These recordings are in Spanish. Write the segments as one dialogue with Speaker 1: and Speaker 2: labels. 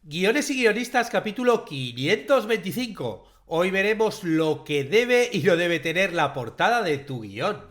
Speaker 1: Guiones y guionistas, capítulo 525. Hoy veremos lo que debe y no debe tener la portada de tu guión.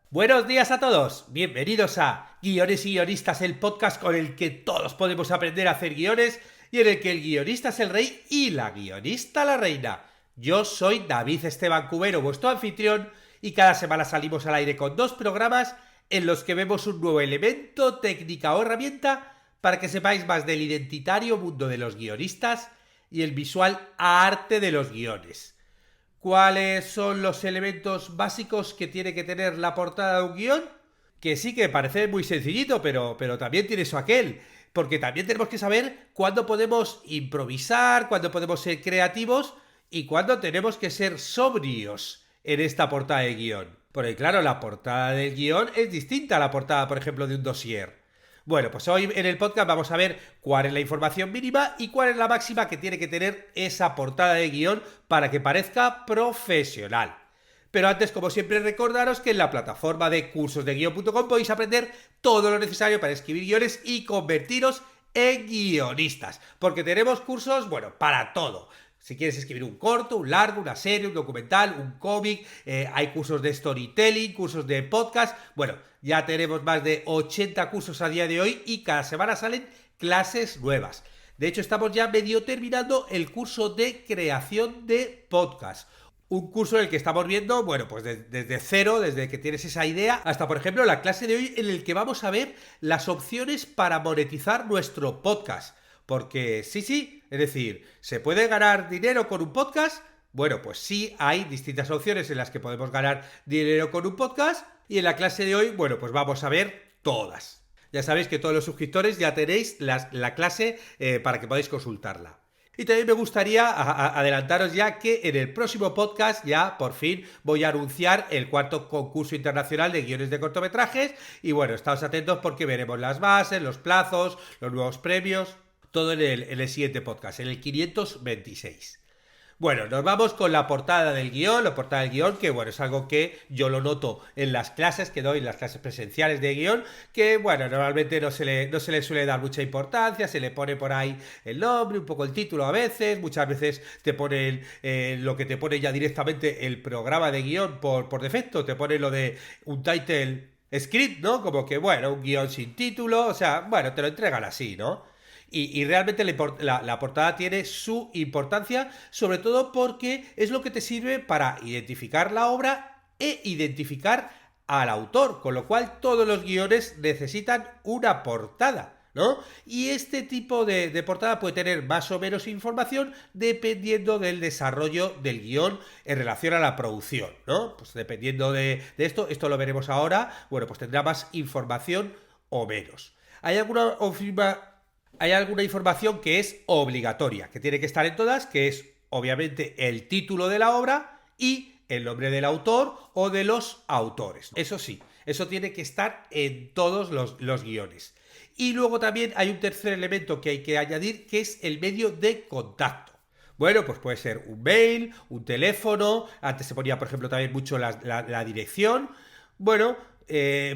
Speaker 1: Buenos días a todos, bienvenidos a Guiones y Guionistas, el podcast con el que todos podemos aprender a hacer guiones y en el que el guionista es el rey y la guionista la reina. Yo soy David Esteban Cubero, vuestro anfitrión, y cada semana salimos al aire con 2 programas en los que vemos un nuevo elemento, técnica o herramienta para que sepáis más del identitario mundo de los guionistas y el visual arte de los guiones. ¿Cuáles son los elementos básicos que tiene que tener la portada de un guión? Que sí que parece muy sencillito, pero también tiene su aquel. Porque también tenemos que saber cuándo podemos improvisar, cuándo podemos ser creativos y cuándo tenemos que ser sobrios en esta portada de guión. Porque claro, la portada del guión es distinta a la portada, por ejemplo, de un dossier. Bueno, pues hoy en el podcast vamos a ver cuál es la información mínima y cuál es la máxima que tiene que tener esa portada de guión para que parezca profesional. Pero antes, como siempre, recordaros que en la plataforma de cursosdeguion.com podéis aprender todo lo necesario para escribir guiones y convertiros en guionistas. Porque tenemos cursos, bueno, para todo. Si quieres escribir un corto, un largo, una serie, un documental, un cómic, hay cursos de storytelling, cursos de podcast. Bueno, ya tenemos más de 80 cursos a día de hoy y cada semana salen clases nuevas. De hecho, estamos ya medio terminando el curso de creación de podcast. Un curso en el que estamos viendo, bueno, pues desde cero, desde que tienes esa idea, hasta, por ejemplo, la clase de hoy en el que vamos a ver las opciones para monetizar nuestro podcast. Porque sí, es decir, ¿se puede ganar dinero con un podcast? Bueno, pues sí, hay distintas opciones en las que podemos ganar dinero con un podcast y en la clase de hoy, bueno, pues vamos a ver todas. Ya sabéis que todos los suscriptores ya tenéis la clase para que podáis consultarla. Y también me gustaría adelantaros ya que en el próximo podcast ya por fin voy a anunciar el 4º concurso internacional de guiones de cortometrajes y bueno, estáos atentos porque veremos las bases, los plazos, los nuevos premios, todo en el siguiente podcast, en el 526. Bueno, nos vamos con la portada del guión, que bueno, es algo que yo lo noto en las clases que doy, en las clases presenciales de guión, que bueno, normalmente no se le suele dar mucha importancia, se le pone por ahí el nombre, un poco el título a veces, muchas veces te ponen lo que te pone ya directamente el programa de guión por defecto, te pone lo de un title script, ¿no? Como que bueno, un guión sin título, o sea, bueno, te lo entregan así, ¿no? Y realmente la portada tiene su importancia, sobre todo porque es lo que te sirve para identificar la obra e identificar al autor, con lo cual todos los guiones necesitan una portada, ¿no? Y este tipo de portada puede tener más o menos información dependiendo del desarrollo del guión en relación a la producción, ¿no? Pues dependiendo de esto lo veremos ahora, bueno, pues tendrá más información o menos. Hay alguna información que es obligatoria, que tiene que estar en todas, que es obviamente el título de la obra y el nombre del autor o de los autores. Eso sí, eso tiene que estar en todos los guiones. Y luego también hay un tercer elemento que hay que añadir, que es el medio de contacto. Bueno, pues puede ser un mail, un teléfono, antes se ponía, por ejemplo, también mucho la dirección. Bueno,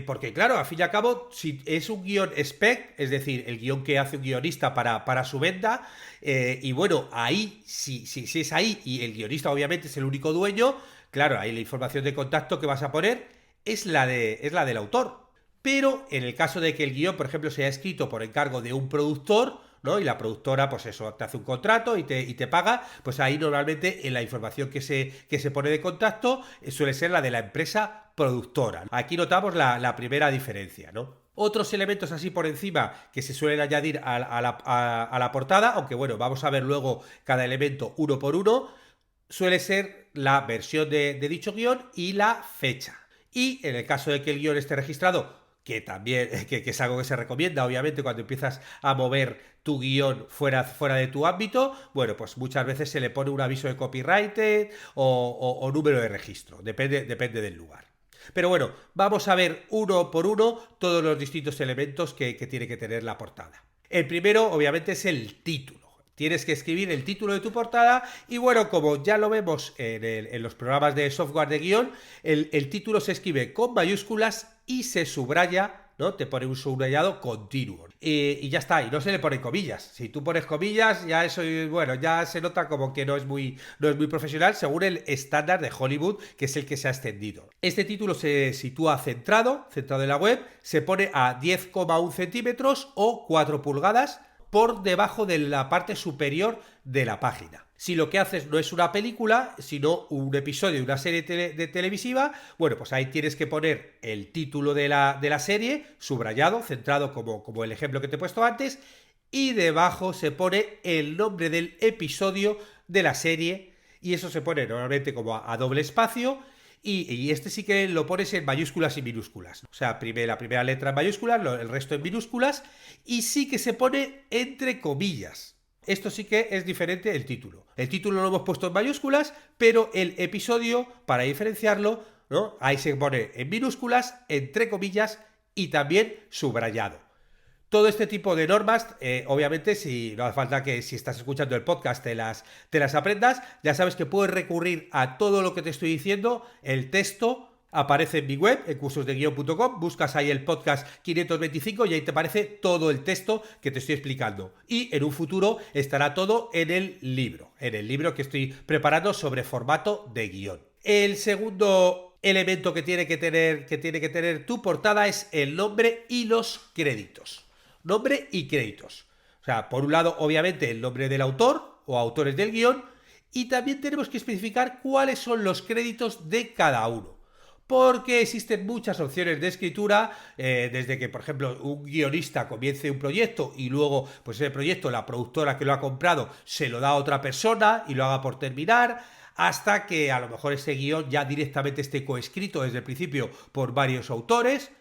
Speaker 1: porque claro, al fin y al cabo, si es un guión spec, es decir, el guión que hace un guionista para su venta, y bueno, ahí, si es ahí, y el guionista obviamente es el único dueño, claro, ahí la información de contacto que vas a poner es la del autor. Pero en el caso de que el guión, por ejemplo, sea escrito por encargo de un productor, ¿no? Y la productora, pues eso, te hace un contrato y te paga, pues ahí normalmente en la información que se pone de contacto suele ser la de la empresa productora. Aquí notamos la primera diferencia, ¿no? Otros elementos así por encima que se suelen añadir a la portada, aunque bueno, vamos a ver luego cada elemento uno por uno, suele ser la versión de dicho guión y la fecha. Y en el caso de que el guión esté registrado, que también que es algo que se recomienda, obviamente, cuando empiezas a mover tu guión fuera de tu ámbito, bueno, pues muchas veces se le pone un aviso de copyright o número de registro, depende del lugar. Pero bueno, vamos a ver uno por uno todos los distintos elementos que tiene que tener la portada. El primero, obviamente, es el título. Tienes que escribir el título de tu portada y bueno, como ya lo vemos en los programas de software de guión, el título se escribe con mayúsculas y se subraya, ¿no? Te pone un subrayado continuo. Y ya está, y no se le pone comillas. Si tú pones comillas, ya eso, bueno, ya se nota como que no es muy profesional según el estándar de Hollywood, que es el que se ha extendido. Este título se sitúa centrado en la web, se pone a 10,1 centímetros o 4 pulgadas por debajo de la parte superior de la página. Si lo que haces no es una película, sino un episodio de una serie televisiva, bueno, pues ahí tienes que poner el título de la serie, subrayado, centrado como el ejemplo que te he puesto antes, y debajo se pone el nombre del episodio de la serie, y eso se pone normalmente como a doble espacio, y este sí que lo pones en mayúsculas y minúsculas. O sea, la primera letra en mayúsculas, el resto en minúsculas, y sí que se pone entre comillas. Esto sí que es diferente el título. El título lo hemos puesto en mayúsculas, pero el episodio, para diferenciarlo, ¿no? Ahí se pone en minúsculas, entre comillas y también subrayado. Todo este tipo de normas, obviamente, no hace falta que si estás escuchando el podcast te las aprendas. Ya sabes que puedes recurrir a todo lo que te estoy diciendo. El texto aparece en mi web, en cursosdeguion.com, buscas ahí el podcast 525 y ahí te aparece todo el texto que te estoy explicando. Y en un futuro estará todo en el libro que estoy preparando sobre formato de guión. El segundo elemento que tiene que tener tu portada es el nombre y los créditos. Nombre y créditos. O sea, por un lado, obviamente, el nombre del autor o autores del guión, y también tenemos que especificar cuáles son los créditos de cada uno. Porque existen muchas opciones de escritura, desde que, por ejemplo, un guionista comience un proyecto y luego, pues ese proyecto, la productora que lo ha comprado, se lo da a otra persona y lo haga por terminar, hasta que a lo mejor ese guión ya directamente esté coescrito desde el principio por varios autores.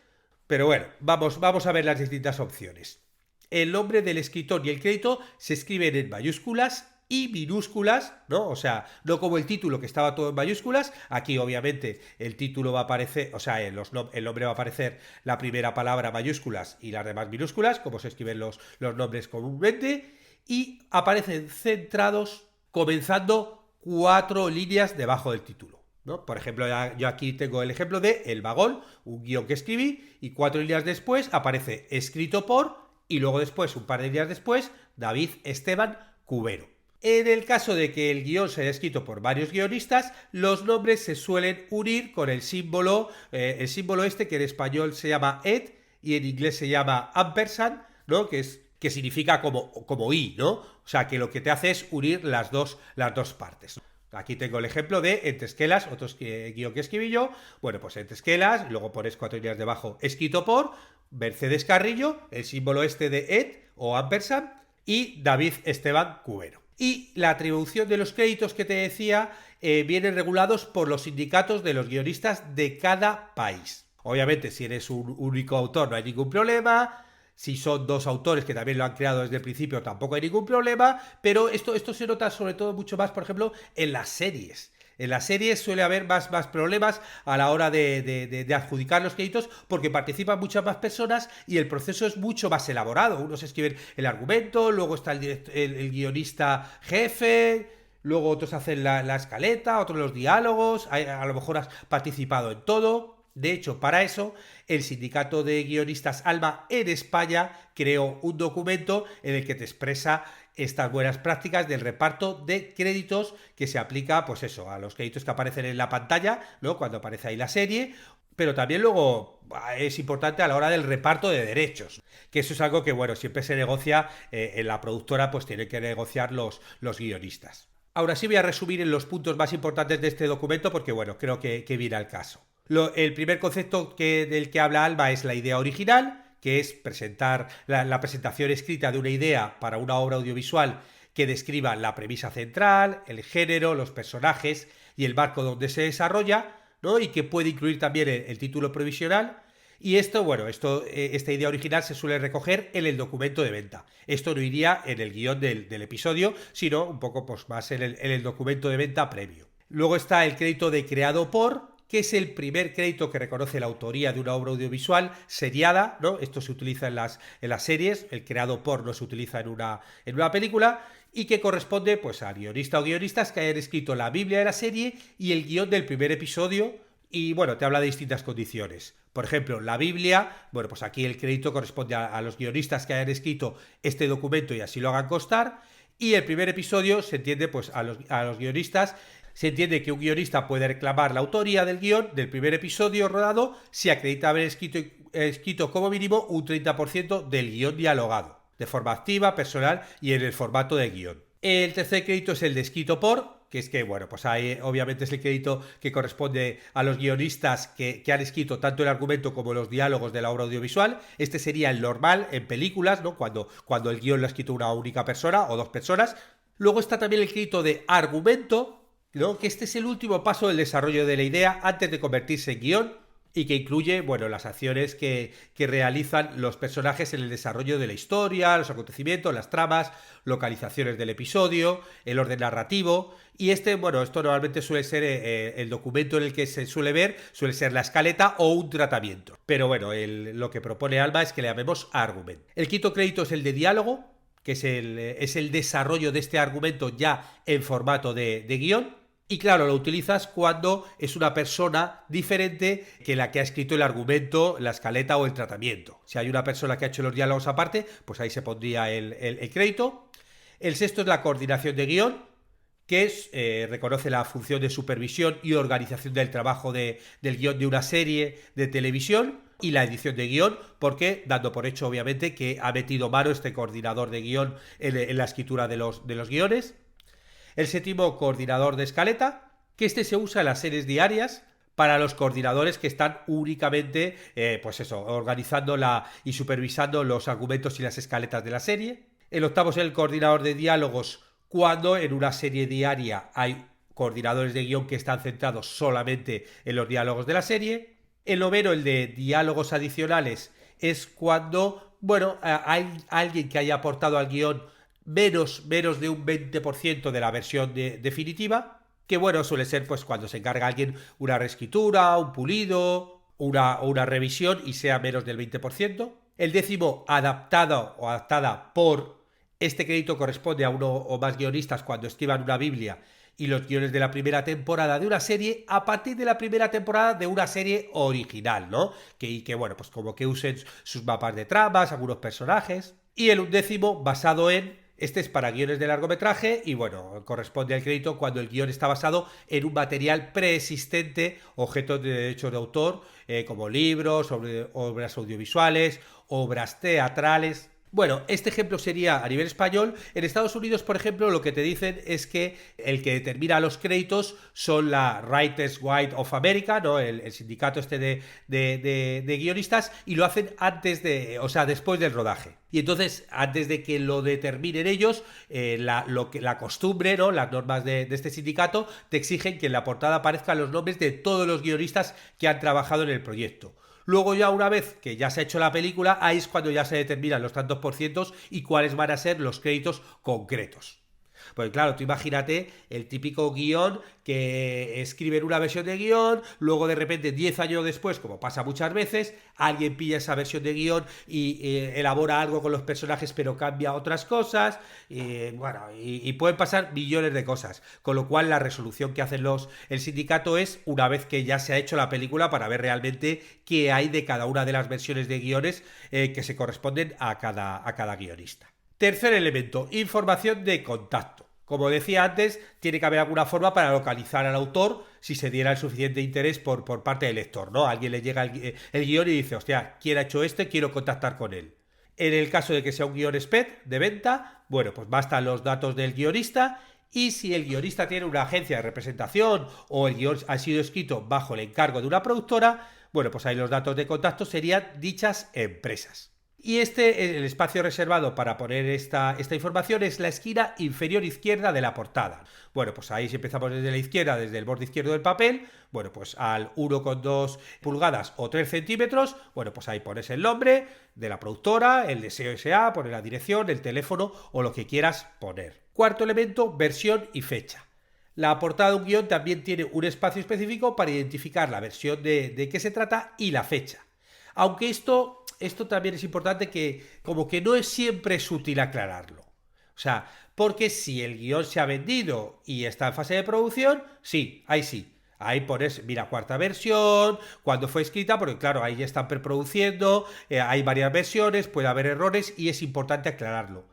Speaker 1: Pero bueno, vamos a ver las distintas opciones. El nombre del escritor y el crédito se escriben en mayúsculas y minúsculas, ¿no? O sea, no como el título que estaba todo en mayúsculas. Aquí obviamente el título va a aparecer, o sea, el nombre va a aparecer la primera palabra mayúsculas y las demás minúsculas, como se escriben los nombres comúnmente, y aparecen centrados comenzando 4 líneas debajo del título, ¿no? Por ejemplo, yo aquí tengo el ejemplo de El Vagón, un guión que escribí, y 4 líneas después aparece escrito por, y luego después, un par de días después, David Esteban Cubero. En el caso de que el guión sea escrito por varios guionistas, los nombres se suelen unir con el símbolo este que en español se llama ed y en inglés se llama ampersand, ¿no? Que significa como i, ¿no? O sea, que lo que te hace es unir las dos partes. Aquí tengo el ejemplo de Entre Esquelas, otro guión que escribí yo. Bueno, pues Entre Esquelas, luego pones 4 líneas debajo, escrito por Mercedes Carrillo, el símbolo este de ed o ampersand, y David Esteban Cubero. Y la atribución de los créditos que te decía vienen regulados por los sindicatos de los guionistas de cada país. Obviamente, si eres un único autor no hay ningún problema. Si son 2 autores que también lo han creado desde el principio, tampoco hay ningún problema, pero esto se nota sobre todo mucho más, por ejemplo, en las series. En las series suele haber más problemas a la hora de adjudicar los créditos porque participan muchas más personas y el proceso es mucho más elaborado. Unos escriben el argumento, luego está el guionista jefe, luego otros hacen la escaleta, otros los diálogos, a lo mejor has participado en todo. De hecho, para eso, el sindicato de guionistas ALMA en España creó un documento en el que te expresa estas buenas prácticas del reparto de créditos que se aplica, pues eso, a los créditos que aparecen en la pantalla, ¿no? Cuando aparece ahí la serie, pero también luego es importante a la hora del reparto de derechos, que eso es algo que, bueno, siempre se negocia en la productora, pues tienen que negociar los guionistas. Ahora sí voy a resumir en los puntos más importantes de este documento porque, bueno, creo que viene al caso. El primer concepto del que habla Alma es la idea original, que es presentar la presentación escrita de una idea para una obra audiovisual que describa la premisa central, el género, los personajes y el marco donde se desarrolla, ¿no? Y que puede incluir también el título provisional. Y esta idea original se suele recoger en el documento de venta. Esto no iría en el guión del episodio, sino un poco pues, más en el documento de venta previo. Luego está el crédito de creado por, que es el primer crédito que reconoce la autoría de una obra audiovisual seriada, ¿no? Esto se utiliza en las series, el creado por no se utiliza en una película. y que corresponde pues al guionista o guionistas que hayan escrito la Biblia de la serie y el guión del primer episodio. Y bueno, te habla de distintas condiciones. Por ejemplo, la Biblia, bueno, pues aquí el crédito corresponde a los guionistas que hayan escrito este documento y así lo hagan constar. Y el primer episodio se entiende pues a los guionistas. Se entiende que un guionista puede reclamar la autoría del guión del primer episodio rodado si acredita haber escrito como mínimo un 30% del guión dialogado, de forma activa, personal y en el formato de guión. El tercer crédito es el de escrito por, que es que, bueno, pues ahí obviamente es el crédito que corresponde a los guionistas que han escrito tanto el argumento como los diálogos de la obra audiovisual. Este sería el normal en películas, ¿no? Cuando el guión lo ha escrito una única persona o dos personas. Luego está también el crédito de argumento, ¿no? Que este es el último paso del desarrollo de la idea antes de convertirse en guión y que incluye, bueno, las acciones que realizan los personajes en el desarrollo de la historia, los acontecimientos, las tramas, localizaciones del episodio, el orden narrativo. Y esto normalmente suele ser el documento en el que se suele ver, suele ser la escaleta o un tratamiento. Pero bueno, lo que propone Alba es que le llamemos argumento. El quinto crédito es el de diálogo, que es el desarrollo de este argumento ya en formato de guión. Y claro, lo utilizas cuando es una persona diferente que la que ha escrito el argumento, la escaleta o el tratamiento. Si hay una persona que ha hecho los diálogos aparte, pues ahí se pondría el crédito. El sexto es la coordinación de guión, que reconoce la función de supervisión y organización del trabajo del guión de una serie de televisión y la edición de guión, porque dando por hecho obviamente que ha metido mano este coordinador de guión en la escritura de los guiones. El séptimo, coordinador de escaleta, que este se usa en las series diarias para los coordinadores que están únicamente, organizando y supervisando los argumentos y las escaletas de la serie. El octavo es el coordinador de diálogos, cuando en una serie diaria hay coordinadores de guión que están centrados solamente en los diálogos de la serie. El noveno, el de diálogos adicionales, es cuando, hay alguien que haya aportado al guión menos de un 20% de la versión definitiva, que suele ser pues cuando se encarga alguien una reescritura, un pulido, una revisión y sea menos del 20%. El décimo, adaptado o adaptada por. Este crédito corresponde a uno o más guionistas cuando escriban una Biblia y los guiones de la primera temporada de una serie a partir de la primera temporada de una serie original, ¿no? Que pues como que usen sus mapas de tramas, algunos personajes. Y el undécimo, basado en. Este es para guiones de largometraje y corresponde al crédito cuando el guión está basado en un material preexistente, objeto de derecho de autor, como libros, obras audiovisuales, obras teatrales. Este ejemplo sería a nivel español. En Estados Unidos, por ejemplo, lo que te dicen es que el que determina los créditos son la Writers Guild of America, ¿no? El sindicato de guionistas, y lo hacen después del rodaje. Y entonces, antes de que lo determinen ellos, la costumbre, ¿no? Las normas de este sindicato te exigen que en la portada aparezcan los nombres de todos los guionistas que han trabajado en el proyecto. Luego ya una vez que ya se ha hecho la película, ahí es cuando ya se determinan los tantos por cientos y cuáles van a ser los créditos concretos. Pues claro, tú imagínate el típico guión que escriben una versión de guión, luego de repente 10 años después, como pasa muchas veces, alguien pilla esa versión de guión y elabora algo con los personajes pero cambia otras cosas, y pueden pasar millones de cosas, con lo cual la resolución que hacen el sindicato es una vez que ya se ha hecho la película para ver realmente qué hay de cada una de las versiones de guiones que se corresponden a cada guionista. Tercer elemento, información de contacto. Como decía antes, tiene que haber alguna forma para localizar al autor si se diera el suficiente interés por parte del lector, ¿no? Alguien le llega el guión y dice, hostia, ¿quién ha hecho quiero contactar con él. En el caso de que sea un guión SPED de venta, pues bastan los datos del guionista, y si el guionista tiene una agencia de representación o el guión ha sido escrito bajo el encargo de una productora, pues ahí los datos de contacto serían dichas empresas. Y el espacio reservado para poner esta información es la esquina inferior izquierda de la portada. Pues ahí si empezamos desde la izquierda, desde el borde izquierdo del papel, pues al 1,2 pulgadas o 3 centímetros, pues ahí pones el nombre de la productora, el de SEO, pones la dirección, el teléfono o lo que quieras poner. Cuarto elemento, versión y fecha. La portada de un guión también tiene un espacio específico para identificar la versión de qué se trata y la fecha. Aunque esto también es importante que como que no es siempre útil aclararlo. O sea, porque si el guión se ha vendido y está en fase de producción, sí, ahí sí. Ahí pones, mira, cuarta versión, cuando fue escrita, porque claro, ahí ya están preproduciendo, hay varias versiones, puede haber errores y es importante aclararlo.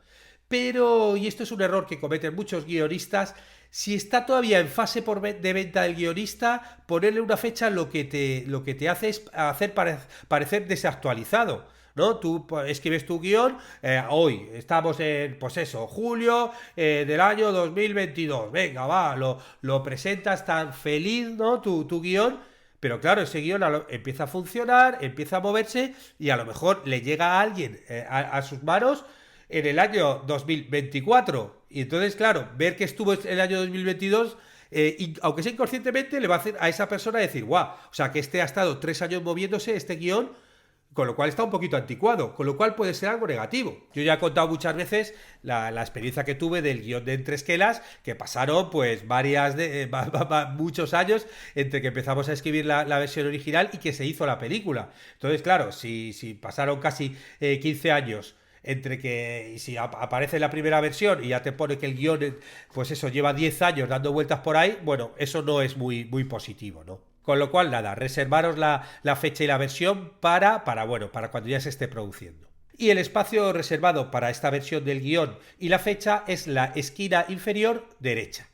Speaker 1: Pero, y esto es un error que cometen muchos guionistas, si está todavía en fase de venta del guionista, ponerle una fecha lo que te hace es hacer parecer desactualizado. ¿No? Tú escribes tu guión, hoy estamos en, pues eso, julio del año 2022, venga, va, lo presentas tan feliz, ¿no? Tu guión, pero claro, ese guión empieza a funcionar, empieza a moverse y a lo mejor le llega a alguien a sus manos en el año 2024. Y entonces, claro, ver que estuvo en el año 2022, y aunque sea inconscientemente, le va a hacer a esa persona decir, guau, o sea, que este ha estado 3 años moviéndose, este guión, con lo cual está un poquito anticuado, con lo cual puede ser algo negativo. Yo ya he contado muchas veces la experiencia que tuve del guión de Entre Esquelas, que pasaron pues muchos años entre que empezamos a escribir la versión original y que se hizo la película. Entonces, claro, si pasaron casi 15 años entre que si aparece la primera versión y ya te pone que el guión, pues eso, lleva 10 años dando vueltas por ahí, bueno, eso no es muy positivo, ¿no? Con lo cual, nada, reservaros la fecha y la versión para cuando ya se esté produciendo. Y el espacio reservado para esta versión del guión y la fecha es la esquina inferior derecha.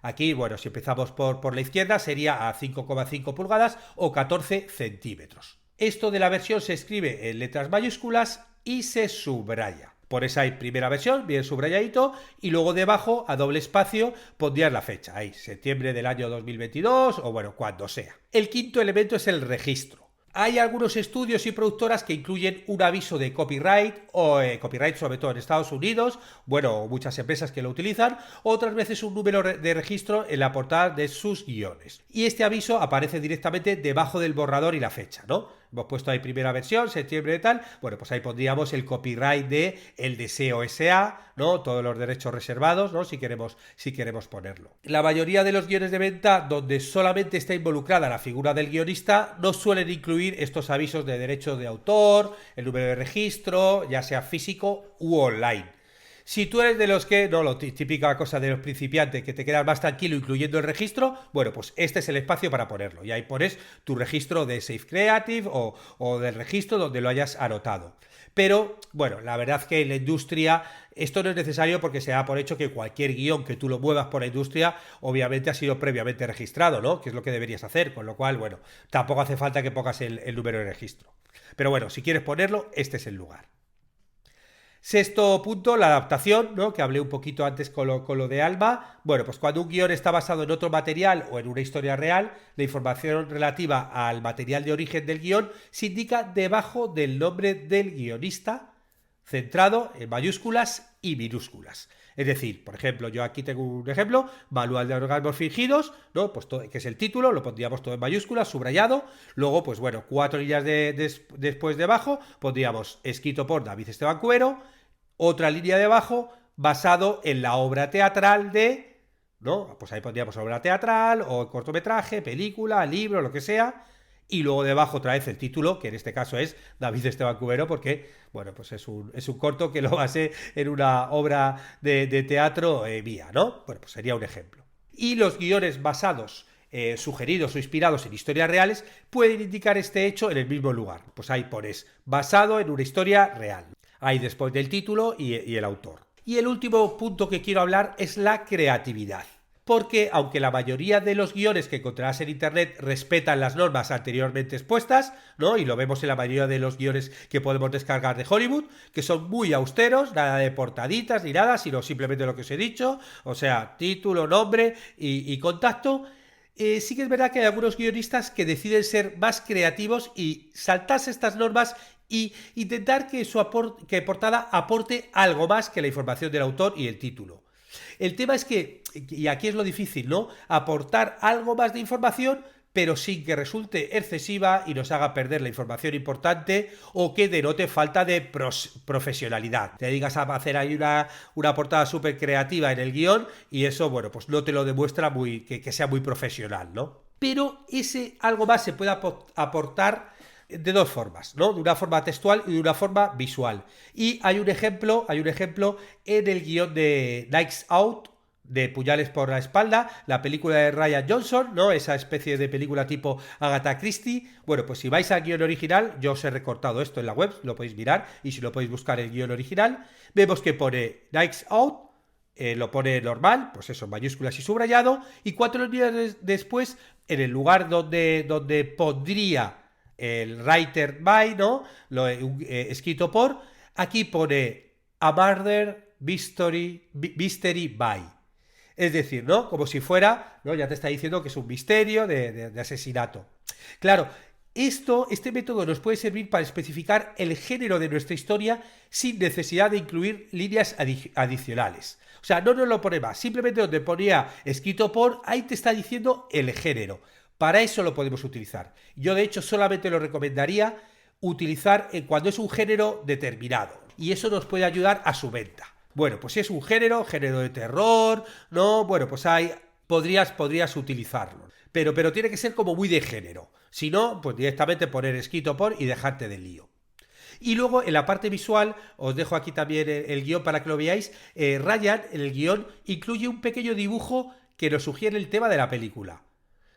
Speaker 1: Aquí, bueno, si empezamos por la izquierda, sería a 5,5 pulgadas o 14 centímetros. Esto de la versión se escribe en letras mayúsculas y se subraya. Pones ahí primera versión, bien subrayadito, y luego debajo, a doble espacio, pondrías la fecha. Ahí, septiembre del año 2022 o bueno, cuando sea. El quinto elemento es el registro. Hay algunos estudios y productoras que incluyen un aviso de copyright, o copyright sobre todo en Estados Unidos, bueno, muchas empresas que lo utilizan, otras veces un número de registro en la portada de sus guiones. Y este aviso aparece directamente debajo del borrador y la fecha, ¿no? Hemos puesto ahí primera versión, septiembre de tal, bueno, pues ahí pondríamos el copyright de El Deseo S.A., ¿no? Todos los derechos reservados, ¿no? Si queremos ponerlo. La mayoría de los guiones de venta donde solamente está involucrada la figura del guionista no suelen incluir estos avisos de derecho de autor, el número de registro, ya sea físico u online. Si tú eres de los que, no, lo típica cosa de los principiantes, que te quedas más tranquilo incluyendo el registro, bueno, pues este es el espacio para ponerlo. Y ahí pones tu registro de Safe Creative o del registro donde lo hayas anotado. Pero, bueno, la verdad que en la industria esto no es necesario porque se da por hecho que cualquier guión que tú lo muevas por la industria, obviamente ha sido previamente registrado, ¿no? Que es lo que deberías hacer, con lo cual, bueno, tampoco hace falta que pongas el número de registro. Pero bueno, si quieres ponerlo, este es el lugar. Sexto punto, la adaptación, ¿no? Que hablé un poquito antes con lo de Alma. Bueno, pues cuando un guión está basado en otro material o en una historia real, la información relativa al material de origen del guión se indica debajo del nombre del guionista, centrado en mayúsculas y minúsculas. Es decir, por ejemplo, yo aquí tengo un ejemplo, Manual de orgasmos fingidos, ¿no? Pues todo, que es el título, lo pondríamos todo en mayúsculas, subrayado. Luego, pues bueno, 4 líneas después debajo, pondríamos escrito por David Esteban Cuero, otra línea debajo, basado en la obra teatral de, ¿no? Pues ahí pondríamos obra teatral o cortometraje, película, libro, lo que sea. Y luego debajo otra vez el título, que en este caso es David Esteban Cubero, porque, bueno, pues es un corto que lo basé en una obra de teatro mía, ¿no? Bueno, pues sería un ejemplo. Y los guiones basados, sugeridos o inspirados en historias reales, pueden indicar este hecho en el mismo lugar. Pues ahí pones basado en una historia real. Ahí después del título y el autor. Y el último punto que quiero hablar es la creatividad. Porque aunque la mayoría de los guiones que encontrarás en internet respetan las normas anteriormente expuestas, ¿no? Y lo vemos en la mayoría de los guiones que podemos descargar de Hollywood, que son muy austeros, nada de portaditas ni nada, sino simplemente lo que os he dicho, o sea, título, nombre y contacto. Sí que es verdad que hay algunos guionistas que deciden ser más creativos y saltarse estas normas y intentar que que portada aporte algo más que la información del autor y el título. El tema es que, y aquí es lo difícil, ¿no? Aportar algo más de información, pero sin que resulte excesiva y nos haga perder la información importante o que denote falta de profesionalidad. Te digas a hacer ahí una portada súper creativa en el guión y eso, bueno, pues no te lo demuestra que sea muy profesional, ¿no? Pero ese algo más se puede aportar de dos formas, ¿no? De una forma textual y de una forma visual. Y hay un ejemplo en el guión de Knives Out, de Puñales por la espalda, la película de Rian Johnson, ¿no? Esa especie de película tipo Agatha Christie. Bueno, pues si vais al guión original, yo os he recortado esto en la web, lo podéis mirar, y si lo podéis buscar en el guión original, vemos que pone Knives Out, lo pone normal, pues eso, mayúsculas y subrayado, y 4 líneas después, en el lugar donde pondría el writer by, ¿no? Escrito por, aquí pone a murder mystery by. Es decir, ¿no? Como si fuera, ¿no? Ya te está diciendo que es un misterio de asesinato. Claro, este método nos puede servir para especificar el género de nuestra historia sin necesidad de incluir líneas adicionales. O sea, no nos lo pone más, simplemente donde ponía escrito por, ahí te está diciendo el género. Para eso lo podemos utilizar. Yo, de hecho, solamente lo recomendaría utilizar cuando es un género determinado. Y eso nos puede ayudar a su venta. Bueno, pues si es un género de terror, ¿no? Bueno, pues podrías utilizarlo. Pero tiene que ser como muy de género. Si no, pues directamente poner escrito por y dejarte del lío. Y luego en la parte visual, os dejo aquí también el guión para que lo veáis, Rian en el guión incluye un pequeño dibujo que nos sugiere el tema de la película,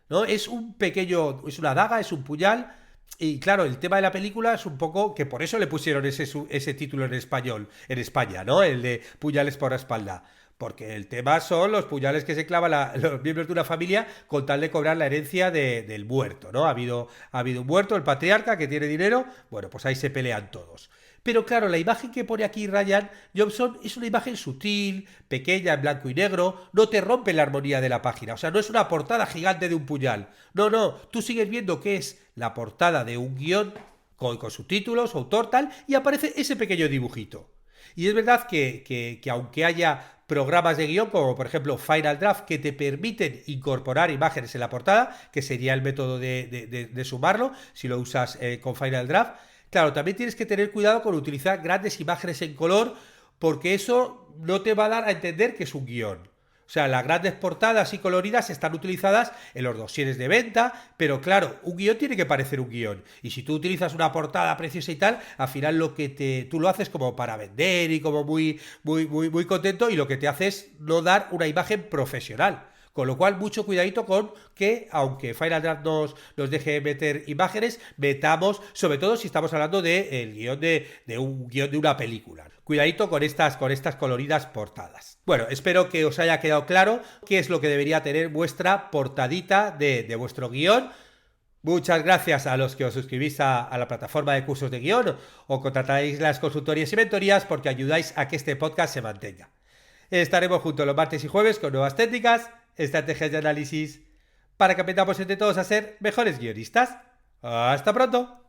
Speaker 1: ¿no? Es una daga, es un puñal, y claro, el tema de la película es un poco que por eso le pusieron ese título en español, en España, ¿no? El de Puñales por la espalda. Porque el tema son los puñales que se clavan los miembros de una familia con tal de cobrar la herencia del muerto, ¿no? Ha habido un muerto, el patriarca, que tiene dinero, bueno, pues ahí se pelean todos. Pero claro, la imagen que pone aquí Rian Johnson es una imagen sutil, pequeña, en blanco y negro, no te rompe la armonía de la página, o sea, no es una portada gigante de un puñal. No, tú sigues viendo que es la portada de un guión con subtítulos, su autor, tal, y aparece ese pequeño dibujito. Y es verdad que aunque haya programas de guión, como por ejemplo Final Draft, que te permiten incorporar imágenes en la portada, que sería el método de sumarlo, si lo usas con Final Draft, claro, también tienes que tener cuidado con utilizar grandes imágenes en color, porque eso no te va a dar a entender que es un guión. O sea, las grandes portadas y coloridas están utilizadas en los dosieres de venta, pero claro, un guión tiene que parecer un guión. Y si tú utilizas una portada preciosa y tal, al final tú lo haces como para vender y como muy contento, y lo que te hace es no dar una imagen profesional. Con lo cual, mucho cuidadito con que, aunque Final Draft nos deje meter imágenes, metamos, sobre todo si estamos hablando del guión de un guión de una película. Cuidadito con estas coloridas portadas. Bueno, espero que os haya quedado claro qué es lo que debería tener vuestra portadita de vuestro guión. Muchas gracias a los que os suscribís a la plataforma de cursos de guión o contratáis las consultorías y mentorías, porque ayudáis a que este podcast se mantenga. Estaremos juntos los martes y jueves con nuevas técnicas, estrategias de análisis, para que aprendamos entre todos a ser mejores guionistas. ¡Hasta pronto!